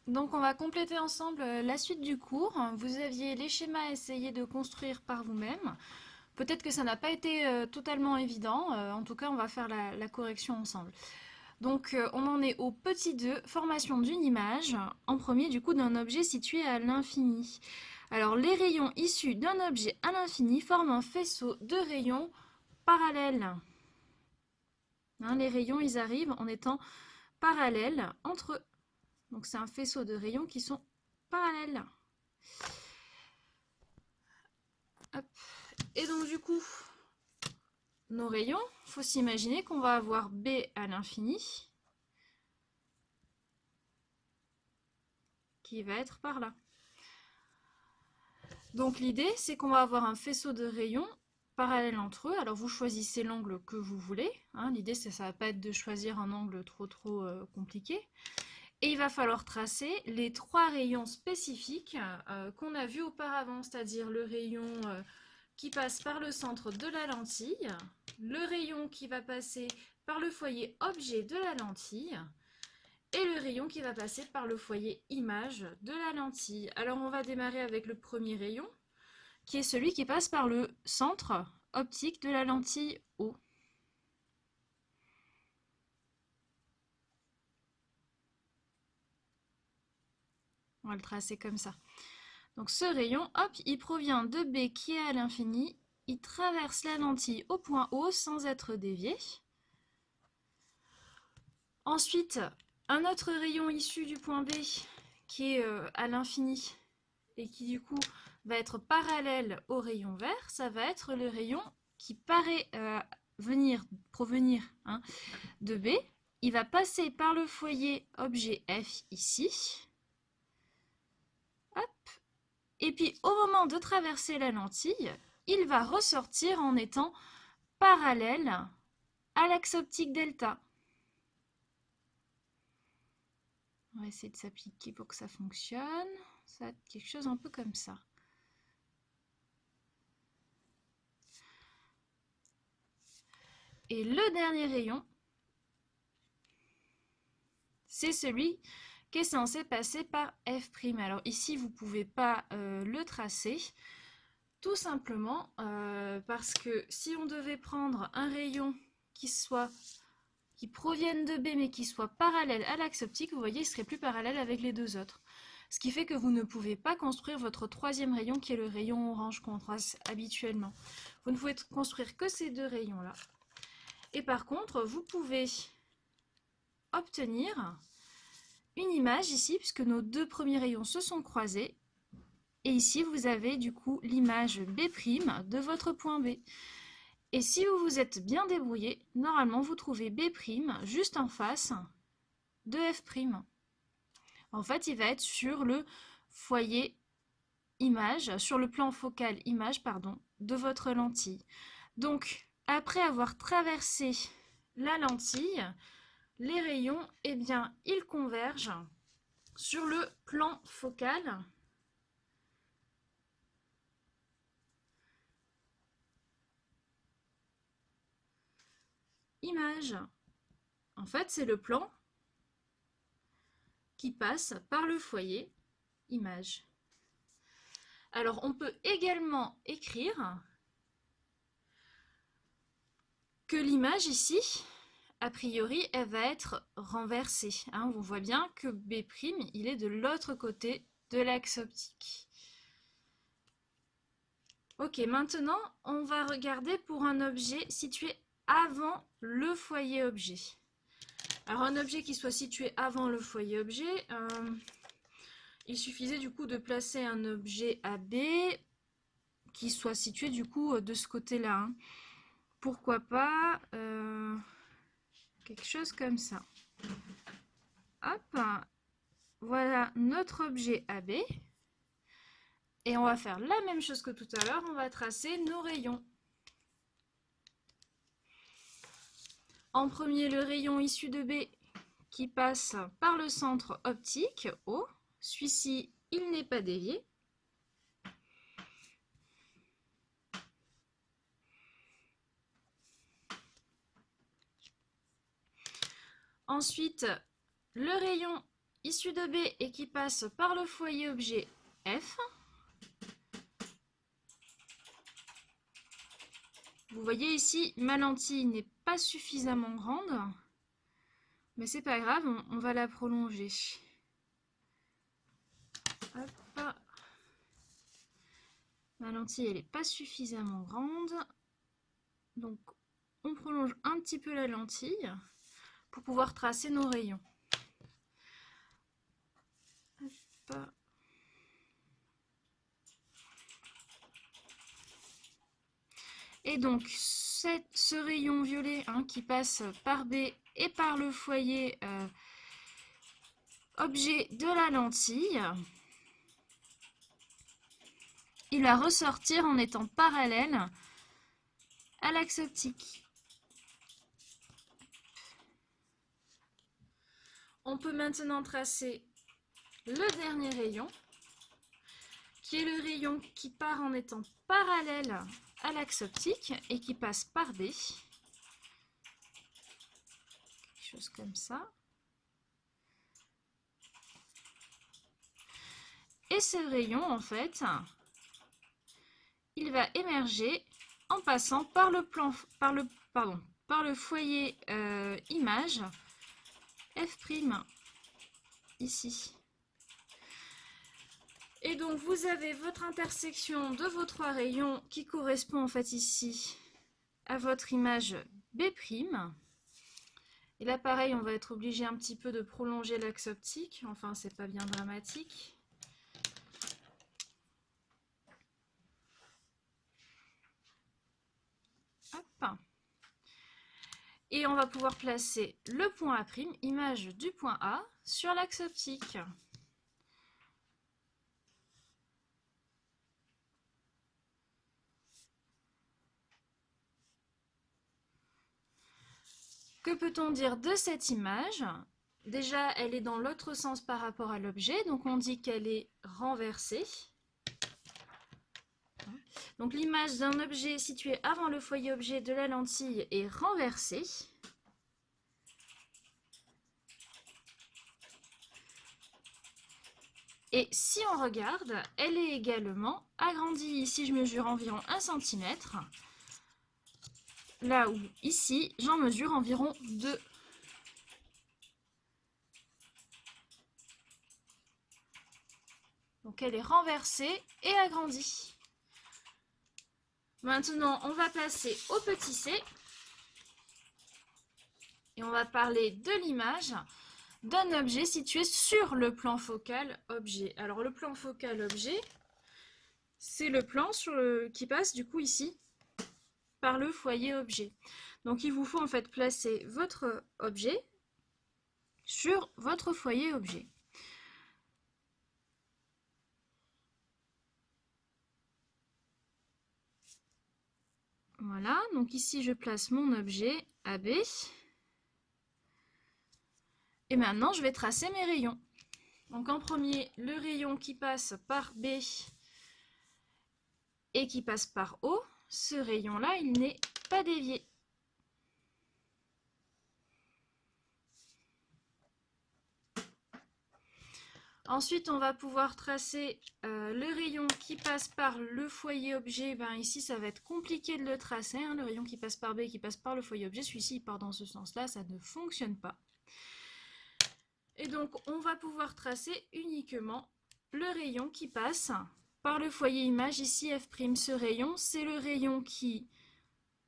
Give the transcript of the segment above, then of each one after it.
Donc on va compléter ensemble la suite du cours. Vous aviez les schémas à essayer de construire par vous-même. Peut-être que ça n'a pas été totalement évident. En tout cas, on va faire la correction ensemble. Donc on en est au petit 2, formation d'une image, en premier du coup d'un objet situé à l'infini. Alors les rayons issus d'un objet à l'infini forment un faisceau de rayons parallèles. Hein, les rayons, ils arrivent en étant parallèles entre eux. Donc c'est un faisceau de rayons qui sont parallèles. Hop. Et donc du coup, nos rayons, il faut s'imaginer qu'on va avoir B à l'infini, qui va être par là. Donc l'idée, c'est qu'on va avoir un faisceau de rayons parallèles entre eux. Alors vous choisissez l'angle que vous voulez. Hein. L'idée, ça ne va pas être de choisir un angle trop compliqué. Et il va falloir tracer les 3 rayons spécifiques qu'on a vus auparavant, c'est-à-dire le rayon qui passe par le centre de la lentille, le rayon qui va passer par le foyer objet de la lentille, et le rayon qui va passer par le foyer image de la lentille. Alors on va démarrer avec le premier rayon, qui est celui qui passe par le centre optique de la lentille O. On va le tracer comme ça. Donc ce rayon, hop, il provient de B qui est à l'infini, il traverse la lentille au point O sans être dévié. Ensuite, un autre rayon issu du point B qui est à l'infini et qui du coup va être parallèle au rayon vert, ça va être le rayon qui paraît provenir de B. Il va passer par le foyer objet F ici. Hop. Et puis au moment de traverser la lentille, il va ressortir en étant parallèle à l'axe optique delta. On va essayer de s'appliquer pour que ça fonctionne. Ça va être quelque chose un peu comme ça. Et le dernier rayon, c'est celui qui est censé passer par F'. Alors ici, vous ne pouvez pas le tracer, tout simplement parce que si on devait prendre un rayon qui provienne de B mais qui soit parallèle à l'axe optique, vous voyez, il serait plus parallèle avec les deux autres. Ce qui fait que vous ne pouvez pas construire votre troisième rayon qui est le rayon orange qu'on trace habituellement. Vous ne pouvez construire que ces deux rayons-là. Et par contre, vous pouvez obtenir une image ici, puisque nos deux premiers rayons se sont croisés. Et ici, vous avez du coup l'image B' de votre point B. Et si vous vous êtes bien débrouillé, normalement, vous trouvez B' juste en face de F'. En fait, il va être sur le foyer image, sur le plan focal image, pardon, de votre lentille. Donc, après avoir traversé la lentille, les rayons, eh bien, ils convergent sur le plan focal image. En fait, c'est le plan qui passe par le foyer image. Alors, on peut également écrire que l'image ici, a priori, elle va être renversée. Hein, on voit bien que B', il est de l'autre côté de l'axe optique. Ok, maintenant, on va regarder pour un objet situé avant le foyer objet. Alors, un objet qui soit situé avant le foyer objet, il suffisait du coup de placer un objet AB qui soit situé du coup de ce côté-là. Hein. Pourquoi pas quelque chose comme ça. Hop, voilà notre objet AB. Et on va faire la même chose que tout à l'heure, on va tracer nos rayons. En premier, le rayon issu de B qui passe par le centre optique O. Celui-ci, il n'est pas dévié. Ensuite, le rayon issu de B et qui passe par le foyer objet F. Vous voyez ici, ma lentille n'est pas suffisamment grande, mais c'est pas grave, on va la prolonger. Hop. Ma lentille, elle n'est pas suffisamment grande, donc on prolonge un petit peu la lentille pour pouvoir tracer nos rayons. Hop. Et donc, ce rayon violet qui passe par B et par le foyer objet de la lentille, il va ressortir en étant parallèle à l'axe optique. On peut maintenant tracer le dernier rayon, qui est le rayon qui part en étant parallèle à l'axe optique et qui passe par B. Quelque chose comme ça. Et ce rayon, en fait, il va émerger en passant par le foyer image F' ici. Et donc vous avez votre intersection de vos trois rayons qui correspond en fait ici à votre image B'. Et là pareil, on va être obligé un petit peu de prolonger l'axe optique, enfin c'est pas bien dramatique. Hop. Et on va pouvoir placer le point A', image du point A, sur l'axe optique. Que peut-on dire de cette image? Déjà, elle est dans l'autre sens par rapport à l'objet, donc on dit qu'elle est renversée. Donc l'image d'un objet situé avant le foyer objet de la lentille est renversée. Et si on regarde, elle est également agrandie. Ici, je mesure environ 1 cm. Là où, ici, j'en mesure environ 2. Donc elle est renversée et agrandie. Maintenant, on va passer au petit c. Et on va parler de l'image d'un objet situé sur le plan focal objet. Alors le plan focal objet, c'est le plan qui passe du coup ici par le foyer objet. Donc il vous faut en fait placer votre objet sur votre foyer objet. Voilà, donc ici je place mon objet AB. Et maintenant je vais tracer mes rayons. Donc en premier, le rayon qui passe par B et qui passe par O. Ce rayon-là, il n'est pas dévié. Ensuite, on va pouvoir tracer le rayon qui passe par le foyer objet. Ben, ici, ça va être compliqué de le tracer. Le rayon qui passe par B, qui passe par le foyer objet, celui-ci part dans ce sens-là, ça ne fonctionne pas. Et donc, on va pouvoir tracer uniquement le rayon qui passe par le foyer image, ici F'. Ce rayon, c'est le rayon qui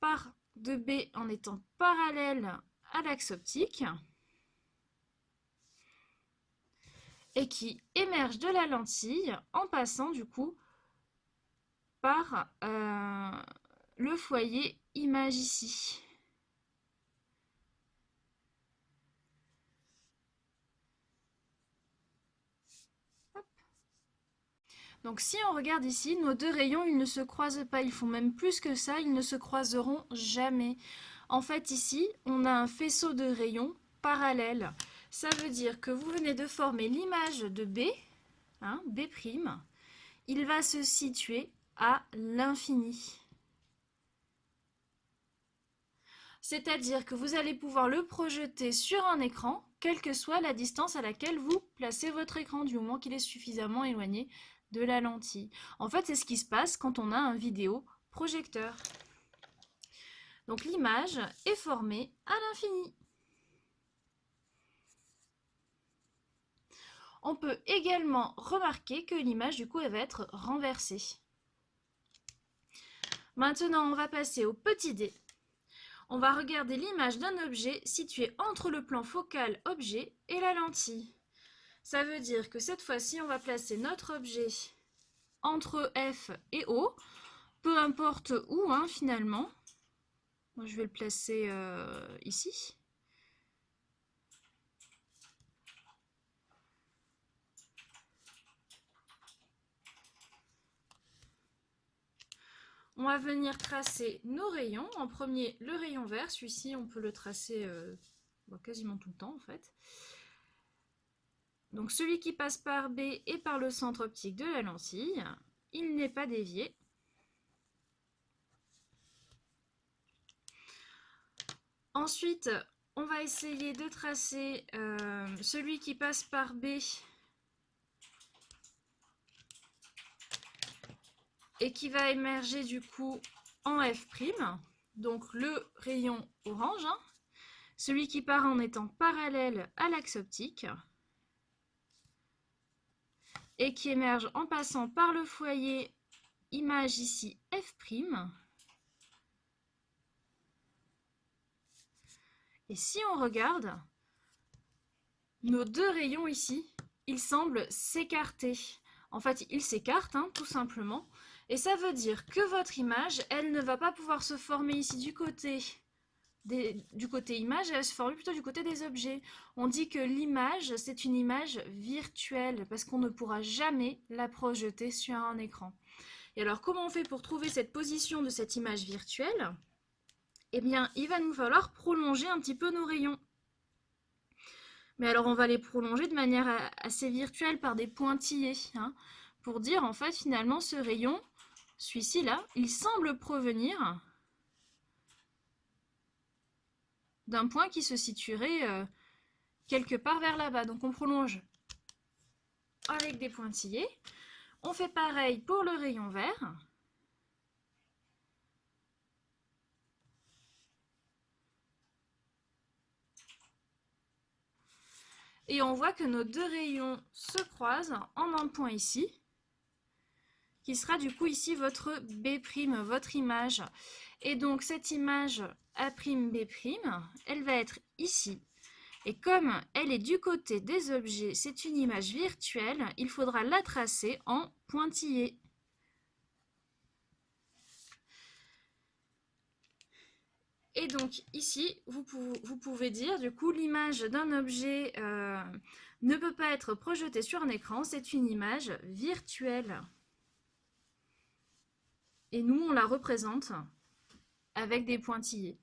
part de B en étant parallèle à l'axe optique et qui émerge de la lentille en passant du coup par le foyer image ici. Hop. Donc si on regarde ici, nos deux rayons, ils ne se croisent pas, ils font même plus que ça, ils ne se croiseront jamais. En fait ici, on a un faisceau de rayons parallèles. Ça veut dire que vous venez de former l'image de B, B', il va se situer à l'infini. C'est-à-dire que vous allez pouvoir le projeter sur un écran quelle que soit la distance à laquelle vous placez votre écran, du moment qu'il est suffisamment éloigné de la lentille. En fait, c'est ce qui se passe quand on a un vidéoprojecteur. Donc l'image est formée à l'infini. On peut également remarquer que l'image, du coup, elle va être renversée. Maintenant, on va passer au petit dé. On va regarder l'image d'un objet situé entre le plan focal objet et la lentille. Ça veut dire que cette fois-ci, on va placer notre objet entre F et O, peu importe où, hein, finalement. Moi, je vais le placer ici. On va venir tracer nos rayons. En premier, le rayon vert. Celui-ci, on peut le tracer quasiment tout le temps, en fait. Donc, celui qui passe par B et par le centre optique de la lentille, il n'est pas dévié. Ensuite, on va essayer de tracer celui qui passe par B et qui va émerger du coup en F', donc le rayon orange, hein, celui qui part en étant parallèle à l'axe optique et qui émerge en passant par le foyer, image ici F'. Et si on regarde, nos deux rayons ici, ils semblent s'écarter. En fait, ils s'écartent, hein, tout simplement. Et ça veut dire que votre image, elle ne va pas pouvoir se former ici du côté image, elle se forme plutôt du côté des objets. On dit que l'image, c'est une image virtuelle parce qu'on ne pourra jamais la projeter sur un écran. Et alors, comment on fait pour trouver cette position de cette image virtuelle? Eh bien, il va nous falloir prolonger un petit peu nos rayons. Mais alors, on va les prolonger de manière assez virtuelle par des pointillés, hein, pour dire, en fait, finalement, ce rayon, celui-ci là, il semble provenir d'un point qui se situerait quelque part vers là-bas. Donc, on prolonge avec des pointillés. On fait pareil pour le rayon vert. Et on voit que nos deux rayons se croisent en un point ici, qui sera du coup ici votre B', votre image. Et donc cette image A'B', elle va être ici. Et comme elle est du côté des objets, c'est une image virtuelle, il faudra la tracer en pointillé. Et donc ici, vous pouvez dire, du coup, l'image d'un objet ne peut pas être projetée sur un écran, c'est une image virtuelle. Et nous, on la représente avec des pointillés.